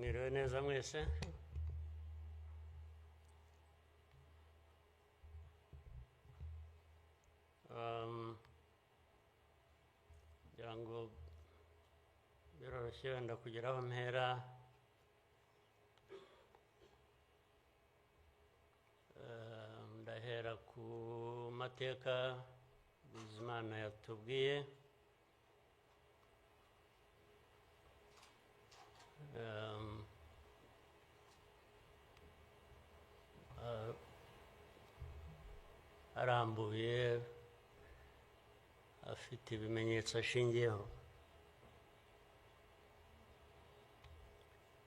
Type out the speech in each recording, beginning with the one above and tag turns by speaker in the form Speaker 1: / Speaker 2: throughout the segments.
Speaker 1: Mwiriwe neza mwese. Ngira ngo biroroshye wenda kugera aho mpera. Ndahera ku mateka Bizimana yatubwiye. Arambuye afite ibimenyetso ashingiyeho,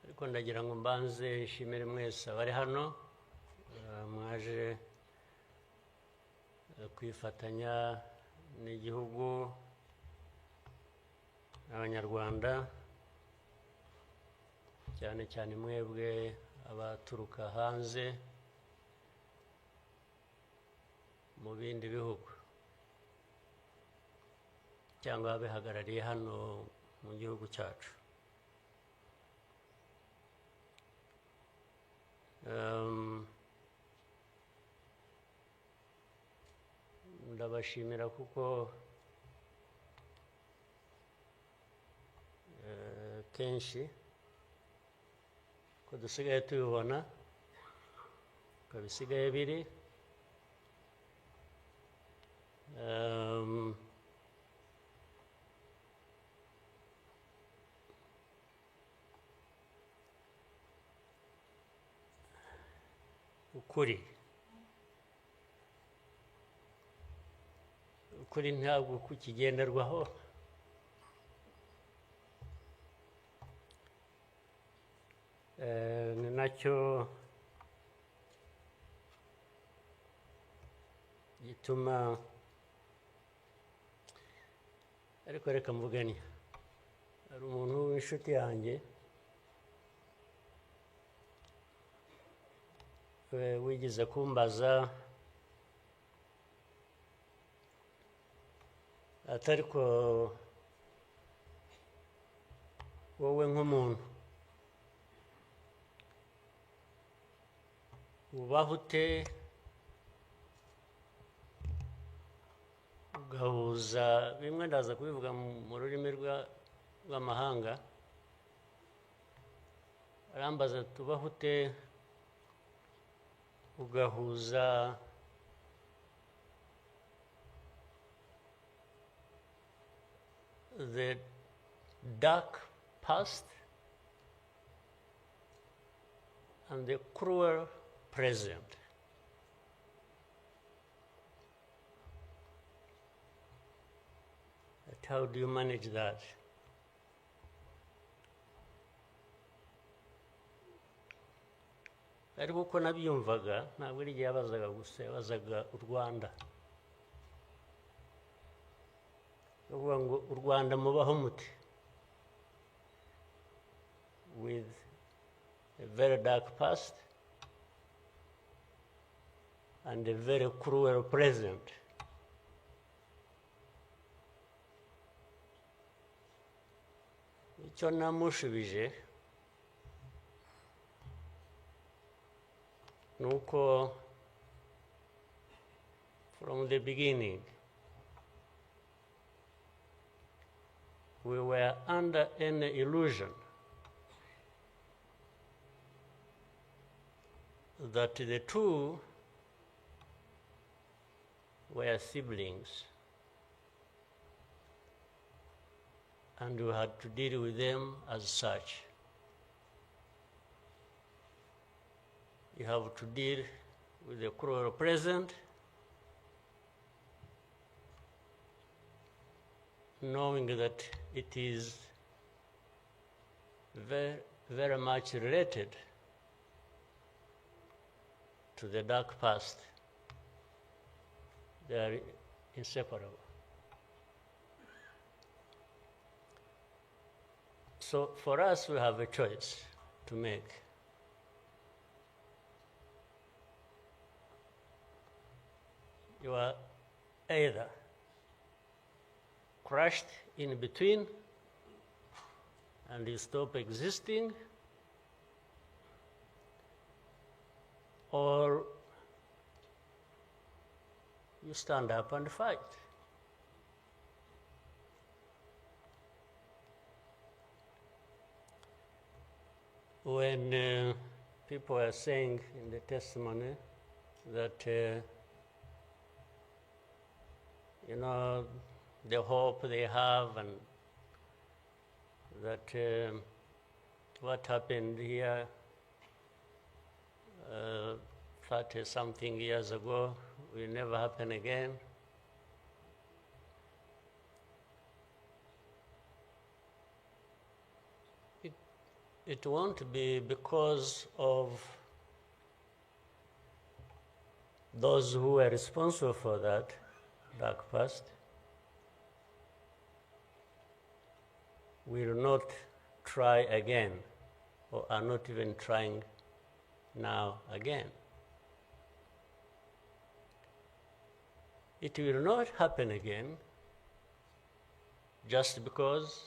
Speaker 1: ariko ndagira ngo mbanze nshimire mwese abari hano mwaje kwifatanya n'igihugu n'abanyarwanda, cyane cyane mwebwe abaturuka hanze mu bindi bihugu cyangwa abihagarariye hano mu gihugu cyacu. Ndabashimira kuko kenshi ko dusigaye tubibona ko bisigaye biri. ukuri ntabwo kukigenderwaho, ni nacyo gituma, ariko reka mvugane, hari umuntu w'inshuti yanjye wigeze kumbaza ati ariko wowe nk'umuntu ubaho ute ugahuza bimwe, ndaza kubivuga mu rurimi rw'amahanga, arambaza ati ubaho ute ugahuza the dark past and the cruel present. But how do you manage that? Ariko uko nabyumvaga ntabwo ari igihe yabazaga gusa, yabazaga u Rwanda. Uvuga ngo u Rwanda mubaho mute with a very dark past and a very cruel present. Icyo namushubije nuko from the beginning we were under an illusion that the two were siblings and we had to deal with them as such. You have to deal with the cruel present, knowing that it is very, very much related to the dark past. They are inseparable. So for us, we have a choice to make. You are either crushed in between and you stop existing, or you stand up and fight. When people are saying in the testimony that, you know, the hope they have and that what happened here 30-something years ago will never happen again. It won't be because of those who were responsible for that dark past. Will not try again, or are not even trying now again. It will not happen again just because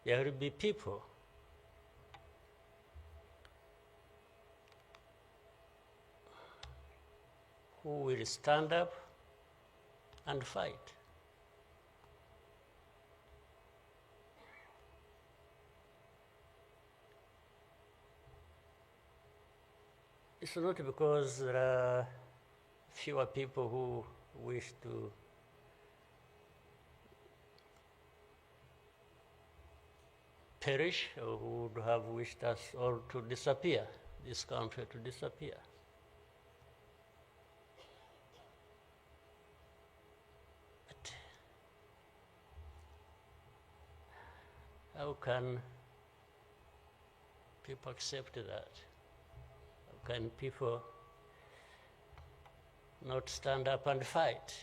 Speaker 1: there will be people who will stand up and fight. It's not because there are fewer people who wish to perish or who would have wished us all to disappear, this country to disappear. But how can people accept that? How can people not stand up and fight?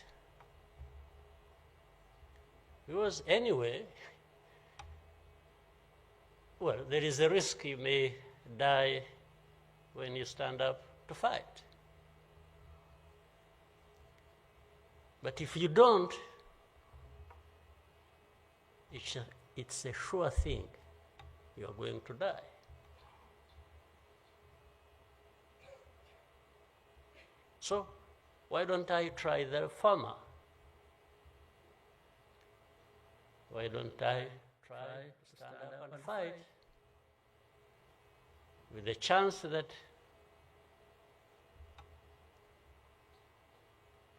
Speaker 1: Because anyway, well, there is a risk you may die when you stand up to fight. But if you don't, it's a sure thing you are going to die. So why don't I try the former? Why don't I try to stand up and fight with the chance that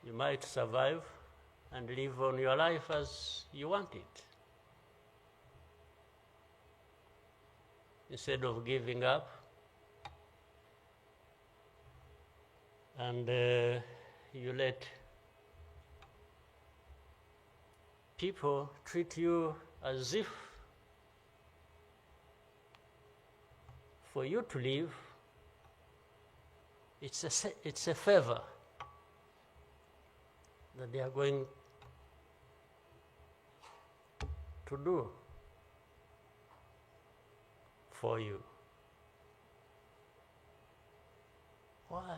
Speaker 1: you might survive and live on your life as you want it, instead of giving up and you let people treat you as if for you to live, it's a favor that they are going to do for you. Why?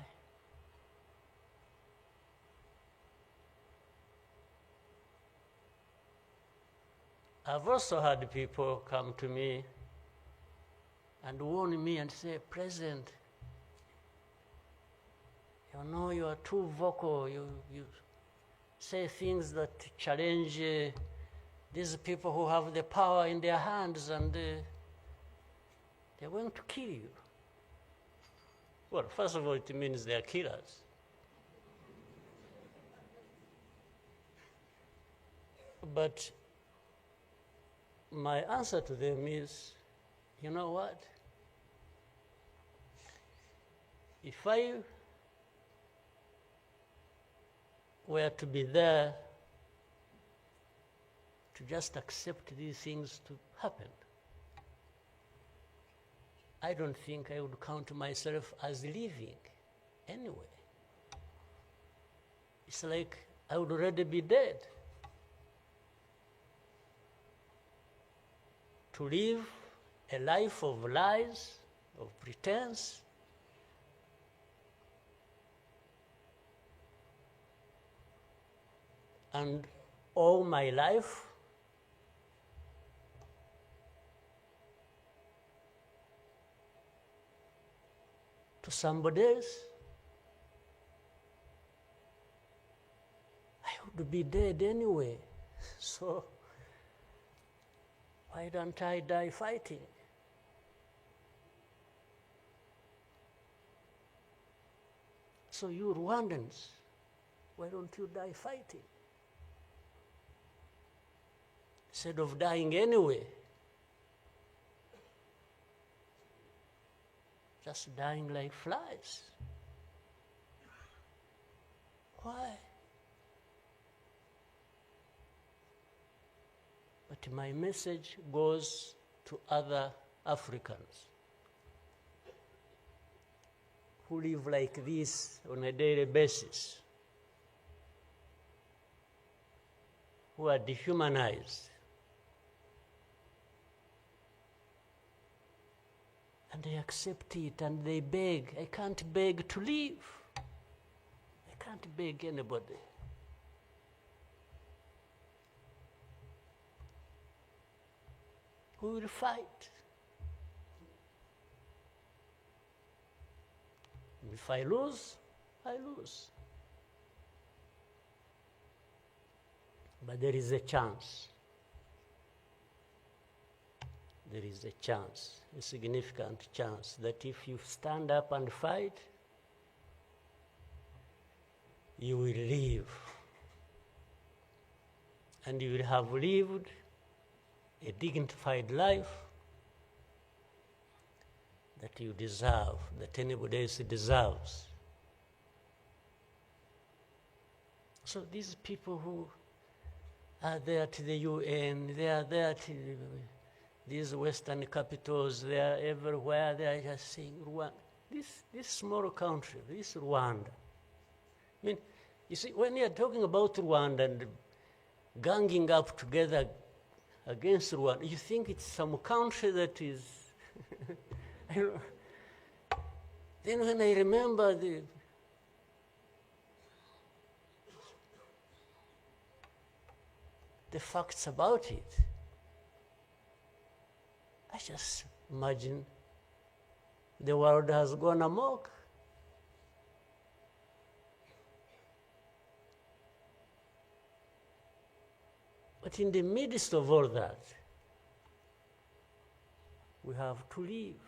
Speaker 1: I've also had people come to me and warn me and say, President, you know you are too vocal, you say things that challenge these people who have the power in their hands and they're going to kill you. Well, first of all, it means they're killers. But my answer to them is, you know what? If I were to be there to just accept these things to happen, I don't think I would count myself as living anyway. It's like I would already be dead. To live a life of lies, of pretense, and all my life to somebody else, I would be dead anyway. So why don't I die fighting? So you Rwandans, why don't you die fighting? Instead of dying anyway, just dying like flies. Why? But my message goes to other Africans who live like this on a daily basis, who are dehumanized. And they accept it and they beg. I can't beg to live. I can't beg anybody. We will fight. If I lose, I lose. But there is a chance. There is a chance, a significant chance, that if you stand up and fight, you will live. And you will have lived a dignified life that you deserve, that anybody else deserves. So these people who are there to the UN, they are there to these Western capitals, they are everywhere, they are just saying, Rwanda, this small country, this Rwanda. I mean, you see, when you are talking about Rwanda and ganging up together against Rwanda, you think it's some country that is, I don't know. Then when I remember the facts about it, I just imagine the world has gone amok. But in the midst of all that, we have to live.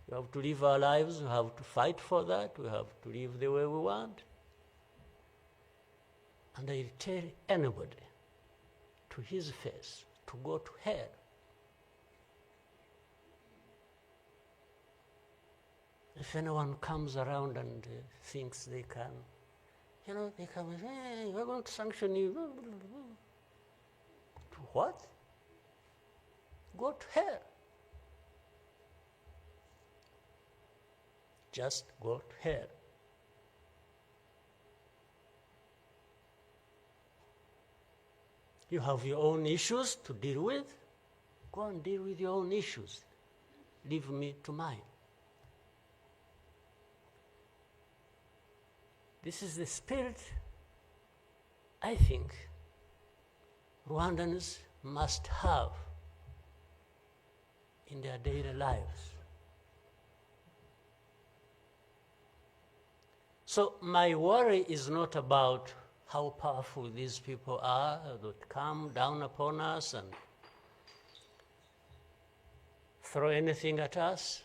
Speaker 1: We have to live our lives, we have to fight for that, we have to live the way we want. And I tell anybody to his face to go to hell. If anyone comes around and thinks they can, you know, they come and say, hey, we're going to sanction you. To what? Go to hell. Just go to hell. You have your own issues to deal with. Go and deal with your own issues. Leave me to mine. This is the spirit, I think, Rwandans must have in their daily lives. So my worry is not about how powerful these people are that come down upon us and throw anything at us.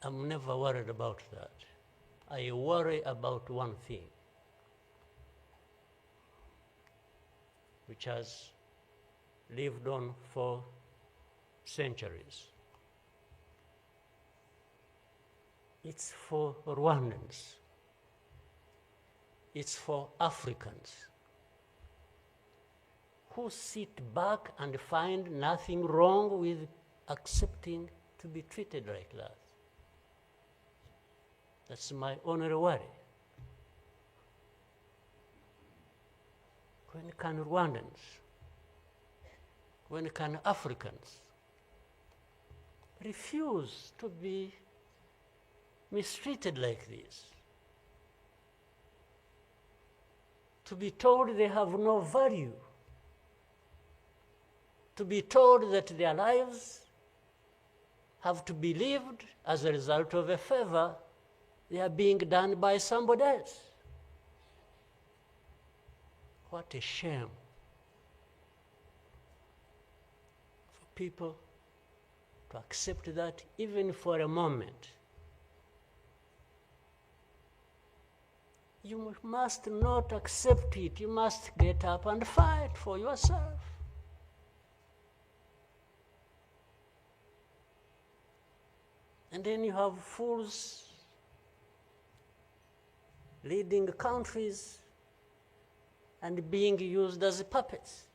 Speaker 1: I'm never worried about that. I worry about one thing, which has lived on for centuries. It's for Rwandans. It's for Africans who sit back and find nothing wrong with accepting to be treated like that. That's my only worry. When can Rwandans, when can Africans refuse to be mistreated like this? To be told they have no value, to be told that their lives have to be lived as a result of a favor they are being done by somebody else. What a shame for people to accept that even for a moment. You must not accept it. You must get up and fight for yourself. And then you have fools leading countries and being used as puppets.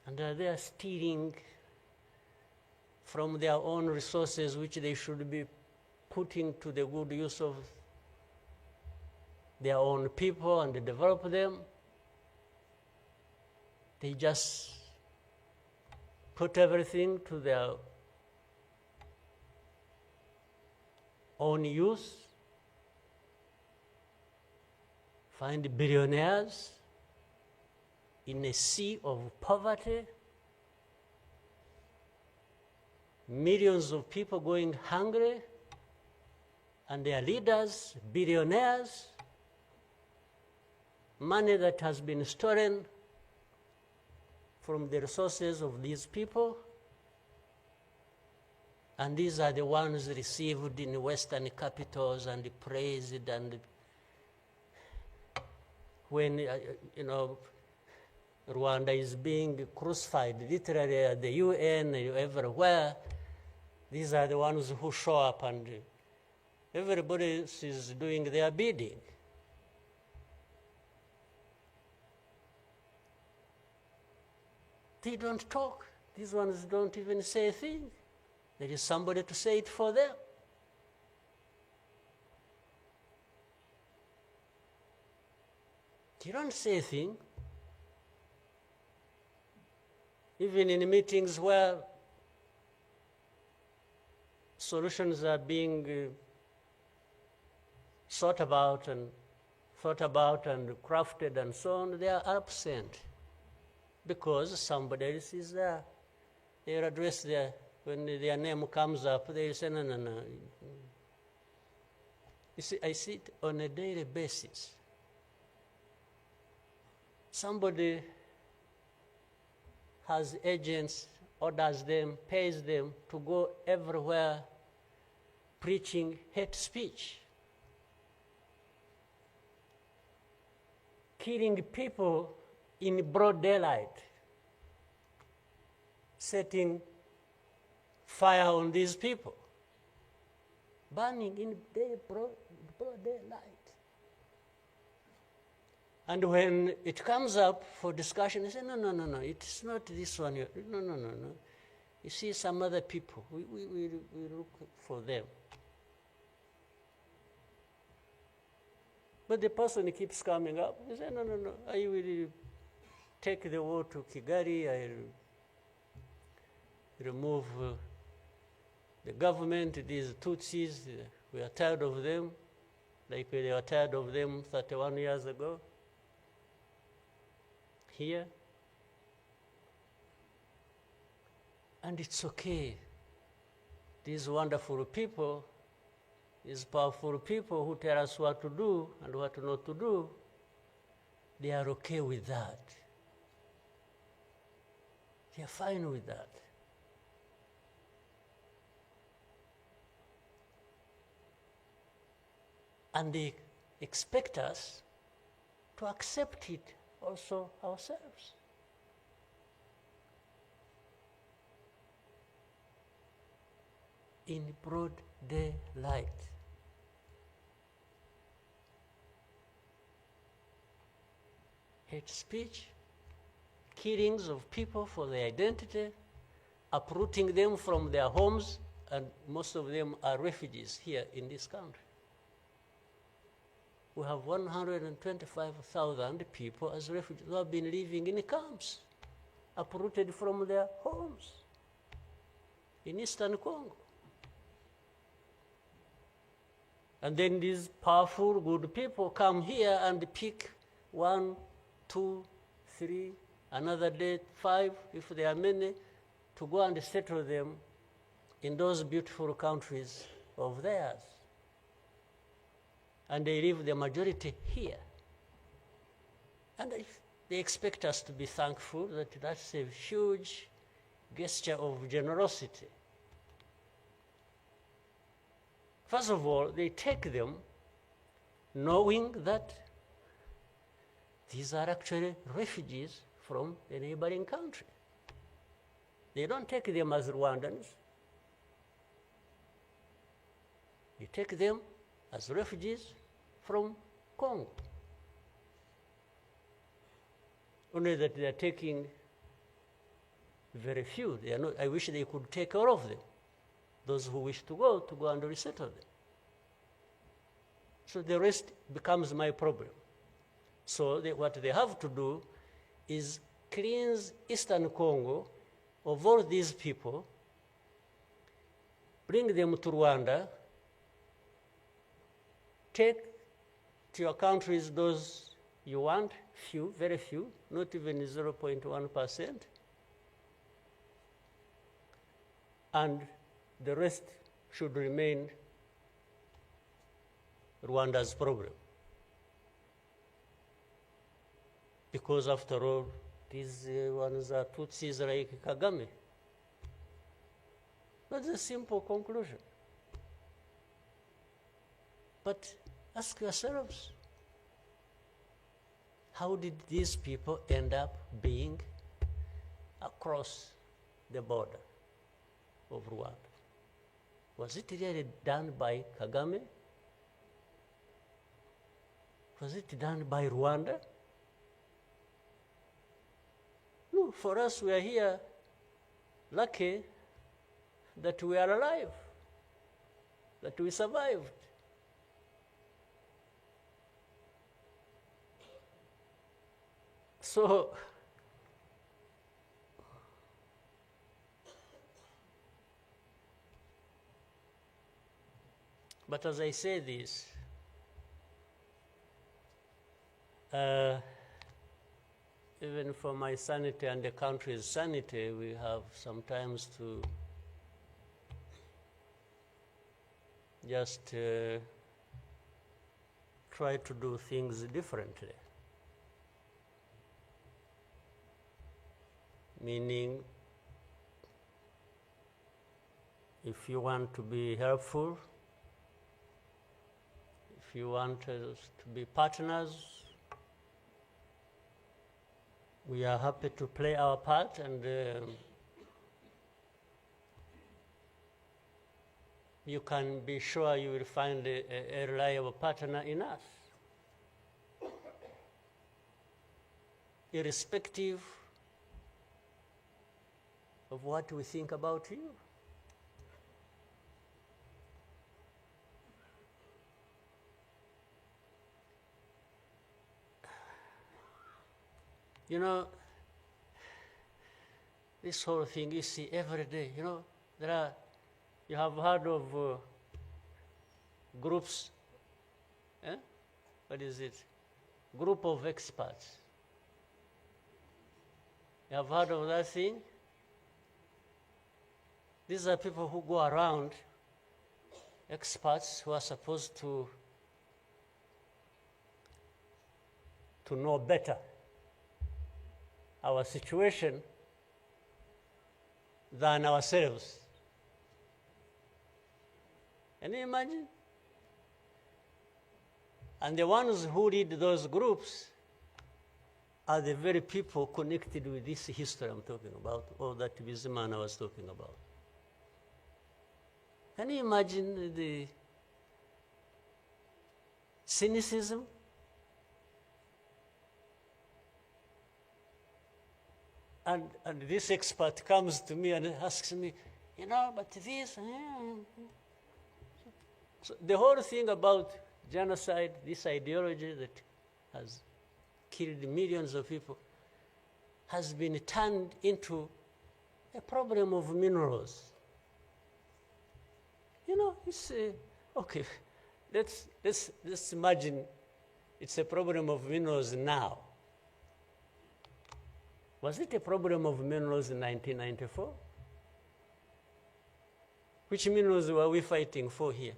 Speaker 1: And they are stealing from their own resources, which they should be putting to the good use of their own people and develop them. They just put everything to their own use, find billionaires in a sea of poverty, millions of people going hungry, and their leaders, billionaires, money that has been stolen from the resources of these people, and these are the ones received in Western capitals and praised, and when, Rwanda is being crucified literally at the UN, everywhere, these are the ones who show up and everybody else is doing their bidding. They don't talk. These ones don't even say a thing. There is somebody to say it for them. You don't say a thing. Even in meetings where solutions are being thought about and crafted and so on, they are absent because somebody else is there. They are addressed there. When their name comes up, they say, no. You see, I see it on a daily basis. Somebody has agents, orders them, pays them to go everywhere preaching hate speech, killing people in broad daylight, setting fire on these people, burning in broad daylight. And when it comes up for discussion, they say, no, it's not this one. No. You see some other people, we look for them. But the person keeps coming up. He says, no, I will take the war to Kigali. I remove the government, these Tutsis. We are tired of them, like we were tired of them 31 years ago. Here. And it's okay. These wonderful people, these powerful people who tell us what to do and what not to do, they are okay with that. They are fine with that. And they expect us to accept it also ourselves. In broad daylight. Hate speech, killings of people for their identity, uprooting them from their homes, and most of them are refugees here in this country. We have 125,000 people as refugees who have been living in camps, uprooted from their homes in Eastern Congo. And then these powerful, good people come here and pick 1, 2, 3, another day 5, if there are many, to go and settle them in those beautiful countries of theirs. And they leave the majority here. And they expect us to be thankful that that's a huge gesture of generosity. First of all, they take them knowing that these are actually refugees from a neighboring country. They don't take them as Rwandans. They take them as refugees from Congo. Only that they are taking very few. They are not, I wish they could take all of them. Those who wish to go and resettle them. So the rest becomes my problem. So what they have to do is cleanse Eastern Congo of all these people, bring them to Rwanda, take to your countries those you want, few, very few, not even 0.1%, and the rest should remain Rwanda's problem. Because after all, these ones are Tutsis like Kagame. That's a simple conclusion. But ask yourselves, how did these people end up being across the border of Rwanda? Was it really done by Kagame? Was it done by Rwanda? No, for us, we are here lucky that we are alive, that we survived. So, but as I say this, even for my sanity and the country's sanity, we have sometimes to just try to do things differently. Meaning, if you want to be helpful, if you want us to be partners, we are happy to play our part, and you can be sure you will find a reliable partner in us, irrespective of what we think about you. You know, this whole thing you see every day, you know, you have heard of groups, what is it? Group of experts. You have heard of that thing? These are people who go around, experts who are supposed to know better our situation than ourselves. Can you imagine? And the ones who lead those groups are the very people connected with this history I'm talking about, or that Bizimana was talking about. Can you imagine the cynicism? And this expert comes to me and asks me, you know, but this, So the whole thing about genocide, this ideology that has killed millions of people, has been turned into a problem of minerals. You know, it's okay. Let's imagine it's a problem of minerals now. Was it a problem of minerals in 1994? Which minerals were we fighting for here?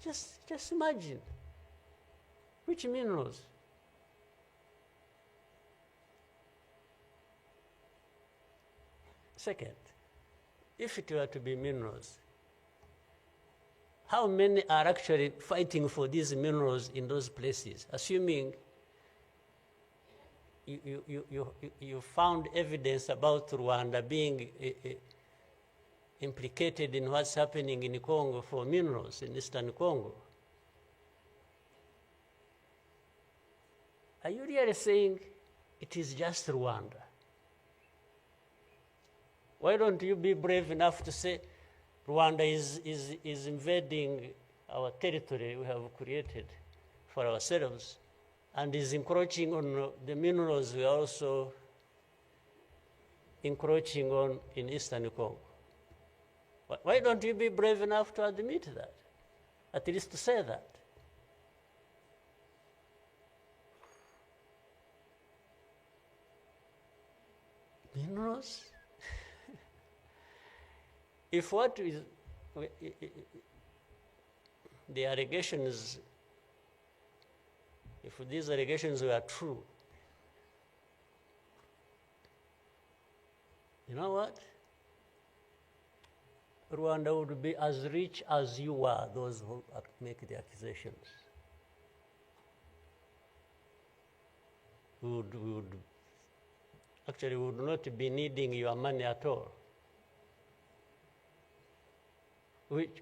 Speaker 1: Just imagine. Which minerals? Second, if it were to be minerals, how many are actually fighting for these minerals in those places, assuming you found evidence about Rwanda being implicated in what's happening in Congo for minerals in Eastern Congo? Are you really saying it is just Rwanda? Why don't you be brave enough to say Rwanda is invading our territory we have created for ourselves and is encroaching on the minerals we are also encroaching on in Eastern Congo? Why don't you be brave enough to admit that? At least to say that. Minerals? If what is the allegations, if these allegations were true, you know what? Rwanda would be as rich as you are, those who make the accusations. We would not be needing your money at all.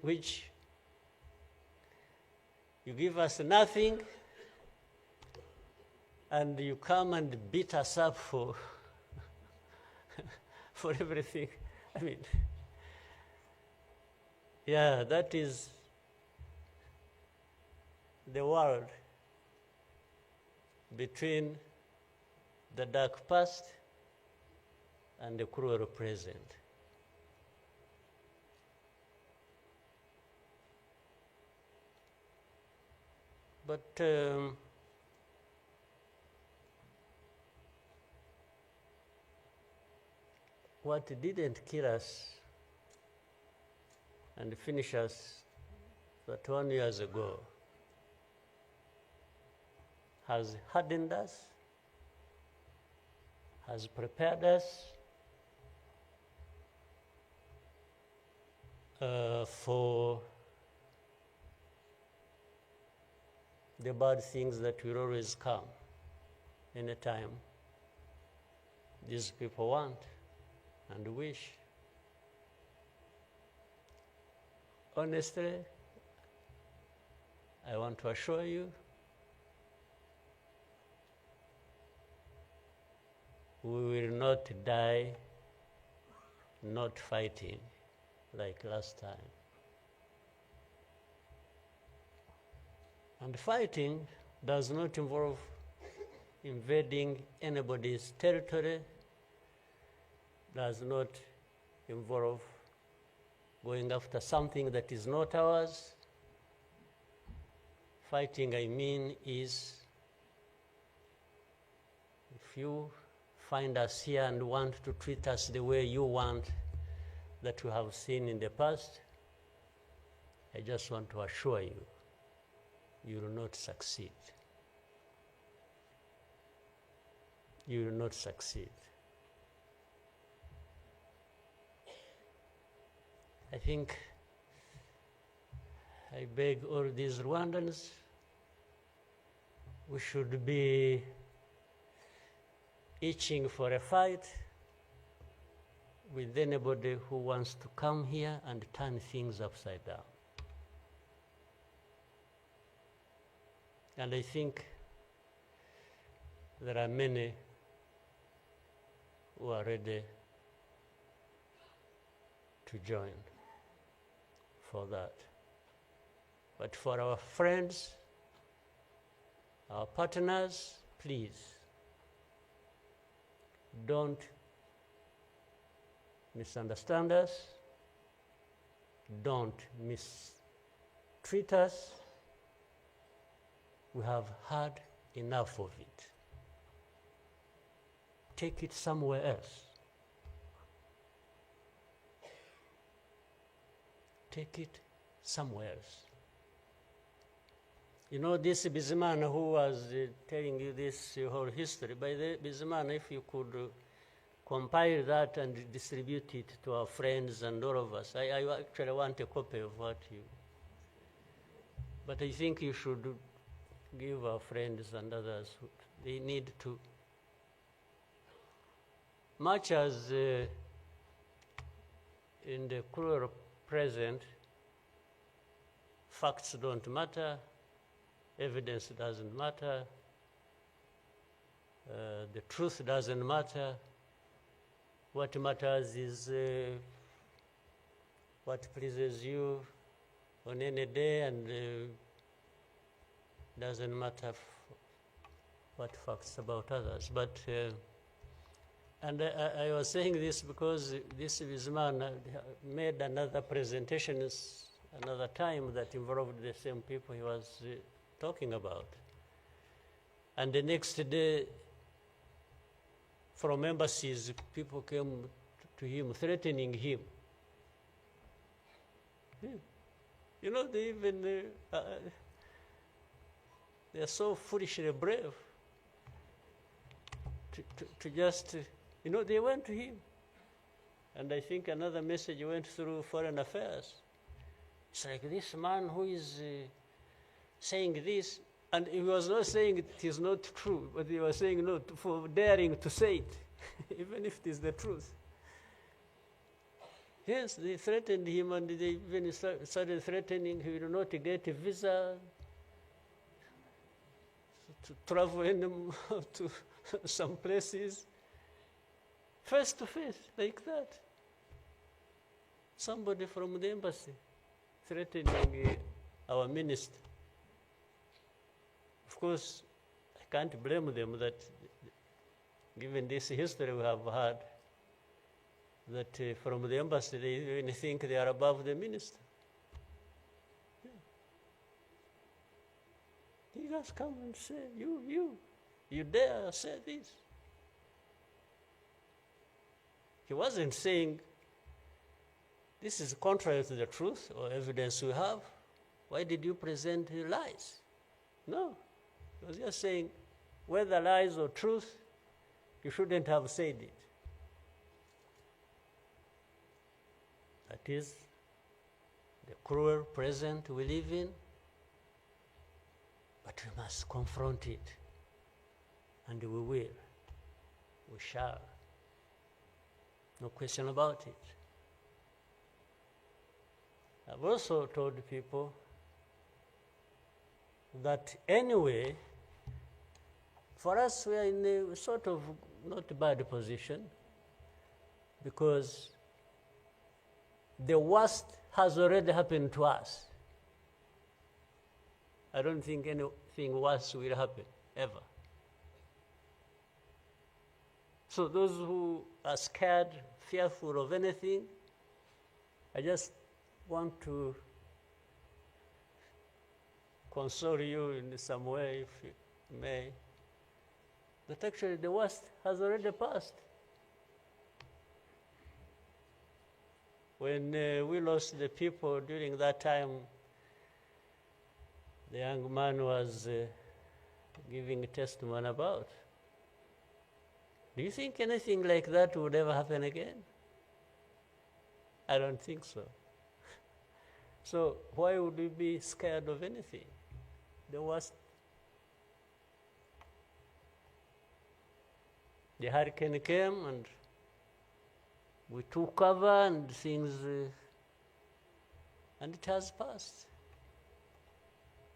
Speaker 1: Which you give us nothing and you come and beat us up for for everything. I mean, yeah, that is the world between the dark past and the cruel present. But what didn't kill us and finish us 21 years ago has hardened us, has prepared us for the bad things that will always come anytime these people want and wish. Honestly, I want to assure you, we will not die not fighting like last time. And fighting does not involve invading anybody's territory, does not involve going after something that is not ours. Fighting, I mean, is if you find us here and want to treat us the way you want that you have seen in the past, I just want to assure you, you will not succeed. You will not succeed. I think I beg all these Rwandans, we should be itching for a fight with anybody who wants to come here and turn things upside down. And I think there are many who are ready to join for that. But for our friends, our partners, please, don't misunderstand us, don't mistreat us. We have had enough of it. Take it somewhere else. Take it somewhere else. You know, this Bizimana who was telling you this whole history, by the Bizimana, if you could compile that and distribute it to our friends and all of us. I actually want a copy of what you... But I think you should give our friends and others, they need to... Much as in the cruel present, facts don't matter, evidence doesn't matter, the truth doesn't matter. What matters is what pleases you on any day, and doesn't matter what facts about others. But and I was saying this because this man made another presentation another time that involved the same people he was talking about. And the next day, from embassies, people came to him, threatening him. Yeah. You know, they even, they're so foolishly brave to just, you know, they went to him. And I think another message went through Foreign Affairs. It's like this man who is saying this, and he was not saying it is not true, but he was saying no for daring to say it, even if it is the truth. Yes, they threatened him, and they even started threatening he will not get a visa to travel anymore to some places. Face to face, like that. Somebody from the embassy threatening our minister. Of course, I can't blame them that, given this history we have had, that from the embassy they even think they are above the minister. Yeah. He just come and say, you dare say this. He wasn't saying, this is contrary to the truth or evidence we have. Why did you present lies? No. He was just saying, whether lies or truth, you shouldn't have said it. That is the cruel present we live in, but we must confront it, and we will. We shall. No question about it. I've also told people that anyway, for us, we are in a sort of not bad position, because the worst has already happened to us. I don't think anything worse will happen, ever. So those who are scared, fearful of anything, I just want to console you in some way, if you may, that actually the worst has already passed. When we lost the people during that time, the young man was giving a testimony about. Do you think anything like that would ever happen again? I don't think so. So why would we be scared of anything? The worst. The hurricane came and we took cover and things, and it has passed.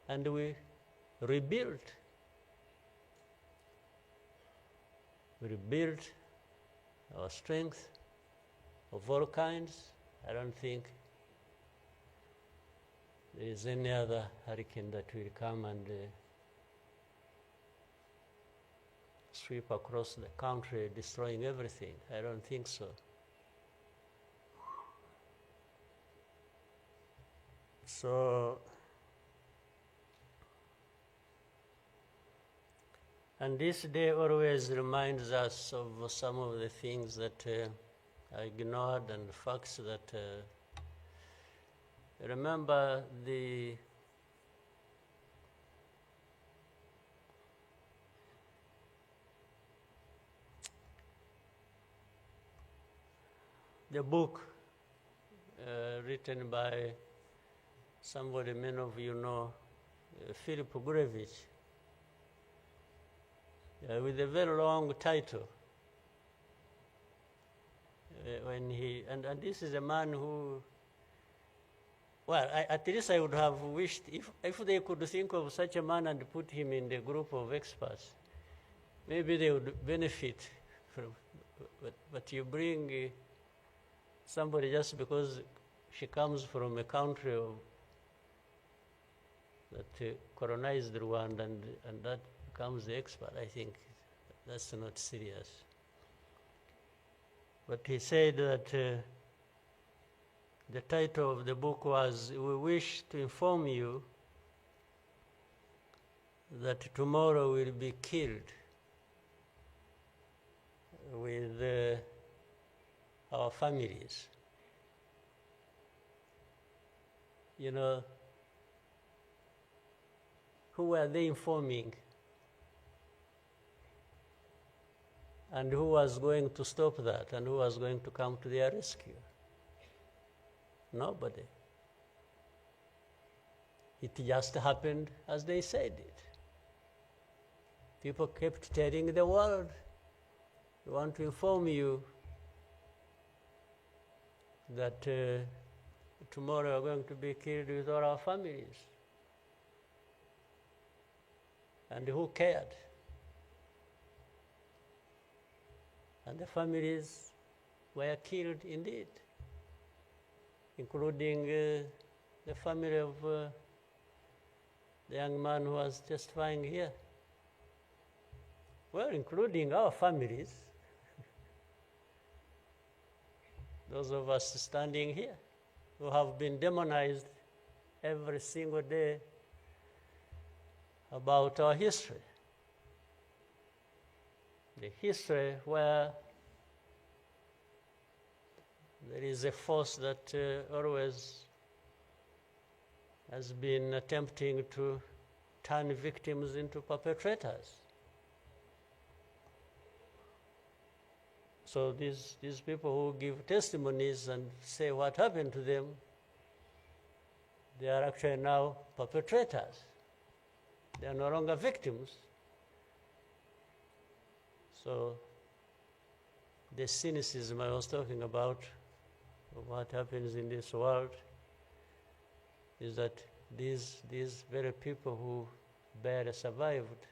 Speaker 1: And we rebuilt. We rebuilt our strength of all kinds. I don't think there is any other hurricane that will come and sweep across the country, destroying everything. I don't think so. So And this day always reminds us of some of the things that I ignored and facts that remember the book written by somebody many of you know, Philip Gurevich, with a very long title. When he and this is a man who, well, at least I would have wished if they could think of such a man and put him in the group of experts, maybe they would benefit from. But you bring somebody just because she comes from a country that colonized Rwanda and that becomes the expert. I think that's not serious. But he said that the title of the book was, "We wish to inform you that tomorrow will be killed with our families." You know, who were they informing? And who was going to stop that? And who was going to come to their rescue? Nobody. It just happened as they said it. People kept telling the world, "We want to inform you that tomorrow we are going to be killed with all our families." And who cared? And the families were killed indeed, including the family of the young man who was testifying here. Well, including our families, those of us standing here who have been demonized every single day about our history. The history where there is a force that always has been attempting to turn victims into perpetrators. So these people who give testimonies and say what happened to them, they are actually now perpetrators. They are no longer victims. So the cynicism I was talking about, of what happens in this world, is that these very people who barely survived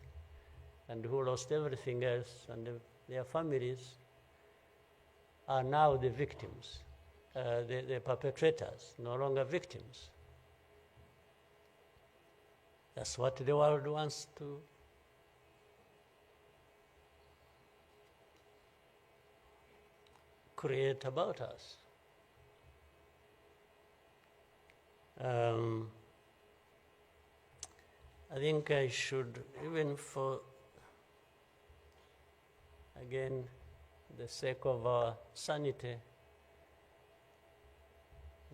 Speaker 1: and who lost everything else and their families are now the victims, the perpetrators, no longer victims. That's what the world wants to create about us. I think I should, even for, again, the sake of our sanity,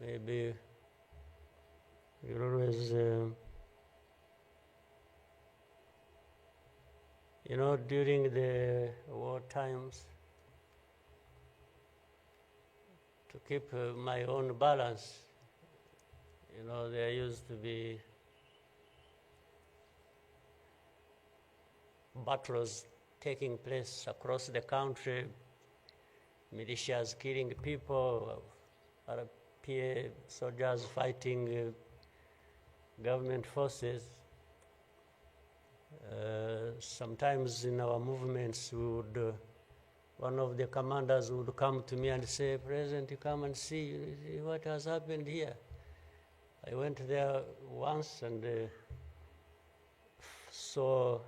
Speaker 1: maybe we'll always, you know, during the war times, to keep my own balance, you know, there used to be battles taking place across the country, militias killing people, RPA soldiers fighting government forces. Sometimes in our movements, we would, one of the commanders would come to me and say, "President, you come and see what has happened here." I went there once and saw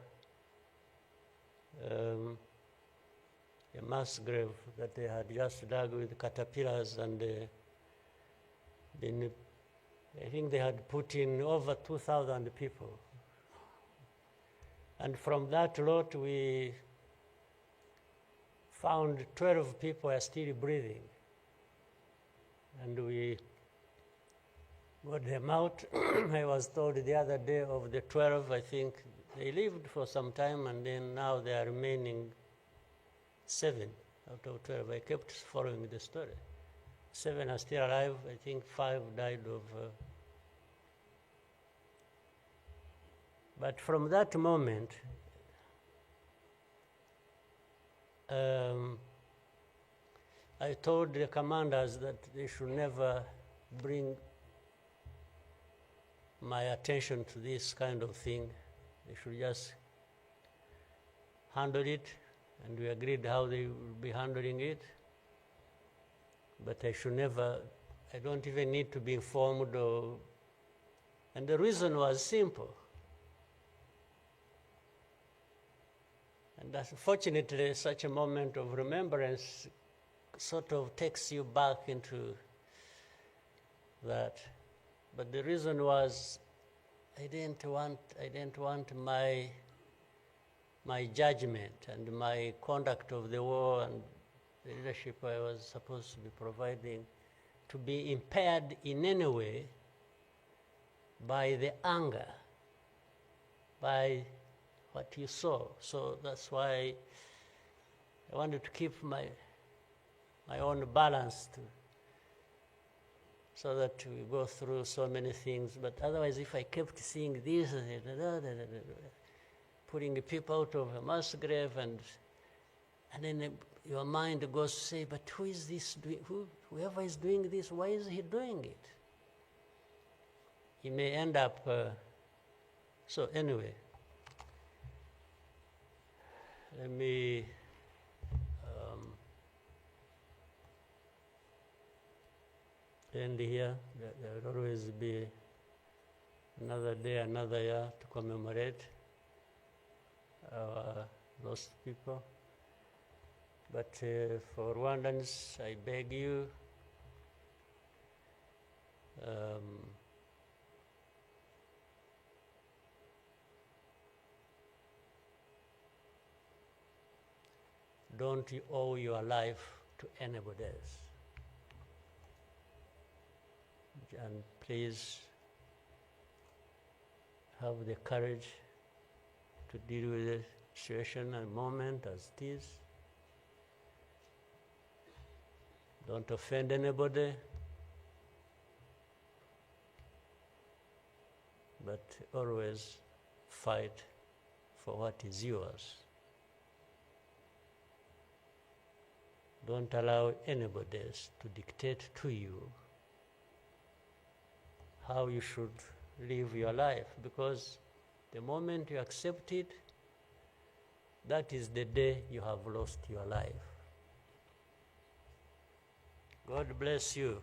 Speaker 1: a mass grave that they had just dug with caterpillars, and I think they had put in over 2,000 people. And from that lot, we found 12 people are still breathing. And we got them out. I was told the other day of the 12, I think they lived for some time, and then now they are remaining 7 out of 12. I kept following the story. 7 are still alive. I think 5 died of... But from that moment, I told the commanders that they should never bring my attention to this kind of thing. They should just handle it, and we agreed how they would be handling it. But I should never, I don't even need to be informed or, and the reason was simple. And unfortunately, such a moment of remembrance sort of takes you back into that. But the reason was I didn't want my judgment and my conduct of the war and the leadership I was supposed to be providing to be impaired in any way by the anger, by what you saw. So that's why I wanted to keep my own balance so that we go through so many things. But otherwise, if I kept seeing this, putting people out of a mass grave, and then your mind goes to say, but who is this doing? Whoever is doing this, why is he doing it? He may end up... so anyway, let me end here. There will always be another day, another year to commemorate our lost people. But for Rwandans, I beg you, don't owe your life to anybody else. And please have the courage to deal with the situation and moment as it is. Don't offend anybody, but always fight for what is yours. Don't allow anybody else to dictate to you how you should live your life, because the moment you accept it, that is the day you have lost your life. God bless you.